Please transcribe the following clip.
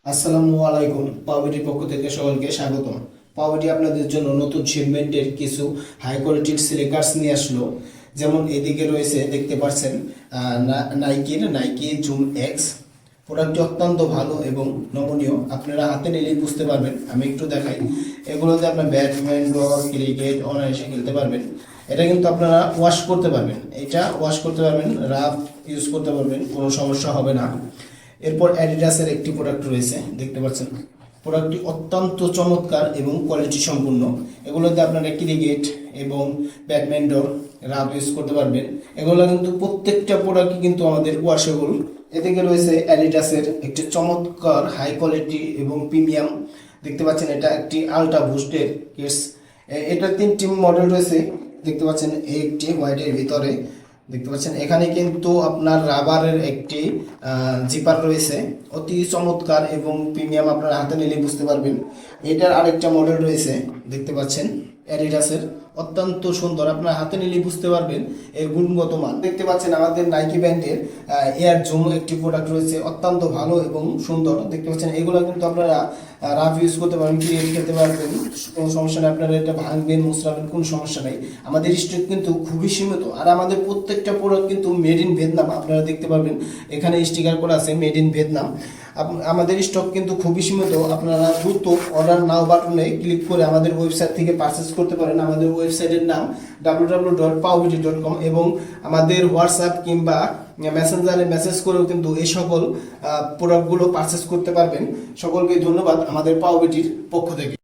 আসসালামু আলাইকুম। পাওয়ারটির পক্ষ থেকে সকলকে স্বাগতম। পাওয়ারটি আপনাদের জন্য নতুন শিপমেন্টের কিছু হাই কোয়ালিটির সিলিকার্স নিয়ে আসলো। যেমন এদিকে রয়েছে, দেখতে পাচ্ছেন, নাইকি জুম এক্স। প্রোডাক্টটি অত্যন্ত ভালো এবং নমনীয়, আপনারা হাতে নিলেই বুঝতে পারবেন। আমি একটু দেখাই। এগুলোতে আপনার ব্যাডমিন্টন, ক্রিকেট অনায়াসে খেলতে পারবেন। এটা কিন্তু আপনারা ওয়াশ করতে পারবেন, এটা ওয়াশ করতে পারবেন, রাফ ইউজ করতে পারবেন, কোনো সমস্যা হবে না। এরপর অ্যাডিডাসের একটি প্রোডাক্ট রয়েছে, দেখতে পাচ্ছেন। প্রোডাক্টটি অত্যন্ত চমৎকার এবং কোয়ালিটি সম্পূর্ণ। এগুলোতে আপনারা ক্রিকেট এবং ব্যাডমিন্টন রাফ ইউজ করতে পারবেন। এগুলো কিন্তু প্রত্যেকটা প্রোডাক্টই কিন্তু আমাদের ওয়াশেবল। এদিকে রয়েছে অ্যাডিডাসের একটি চমৎকার হাই কোয়ালিটি এবং প্রিমিয়াম, দেখতে পাচ্ছেন। এটা একটি আলট্রা বুস্টের কেস। এটা 3টি মডেল রয়েছে, দেখতে পাচ্ছেন। এই একটি হোয়াইটের ভিতরে, দেখতে পাচ্ছেন। এখানে কিন্তু আপনার রাবারের একটি জিপার রয়েছে, অতি চমৎকার এবং প্রিমিয়াম। আপনার হাতে নিলে বুঝতে পারবেন। এটার আরেকটা মডেল রয়েছে, দেখতে পাচ্ছেন, অ্যাডিডাসের, অত্যন্ত সুন্দর। আপনার হাতে নিলে বুঝতে পারবেন এর গুণগত মান। দেখতে পাচ্ছেন আমাদের নাইকি ব্র্যান্ডের এয়ার জুম একটি প্রোডাক্ট রয়েছে, অত্যন্ত ভালো এবং সুন্দর। দেখতে পাচ্ছেন এগুলো কিন্তু আপনারা রাফ ইউজ করতে পারবেন, ক্রিকেট খেলতে পারবেন, কোনো সমস্যা নেই। আপনারা এটা ভাঙবেন, মুছরাবেন, কোনো সমস্যা নেই। আমাদের স্টক কিন্তু খুবই সীমিত, আর আমাদের প্রত্যেকটা প্রোডাক্ট কিন্তু মেড ইন ভিয়েতনাম। আপনারা দেখতে পারবেন এখানে স্টিকার করা আছে মেড ইন ভিয়েতনাম। আমাদের স্টক কিন্তু খুবই সীমিত। আপনারা দ্রুত অর্ডার নাও বাটনে ক্লিক করে আমাদের ওয়েবসাইট থেকে পারচেস করতে পারেন। আমাদের ওয়েবসাইটের নাম www.powbity.com, এবং আমাদের হোয়াটসঅ্যাপ কিংবা মেসেঞ্জারে মেসেজ করেও কিন্তু এই সকল প্রোডাক্টগুলো পারচেস করতে পারবেন। সকলকে ধন্যবাদ আমাদের পাওবিটির পক্ষ থেকে।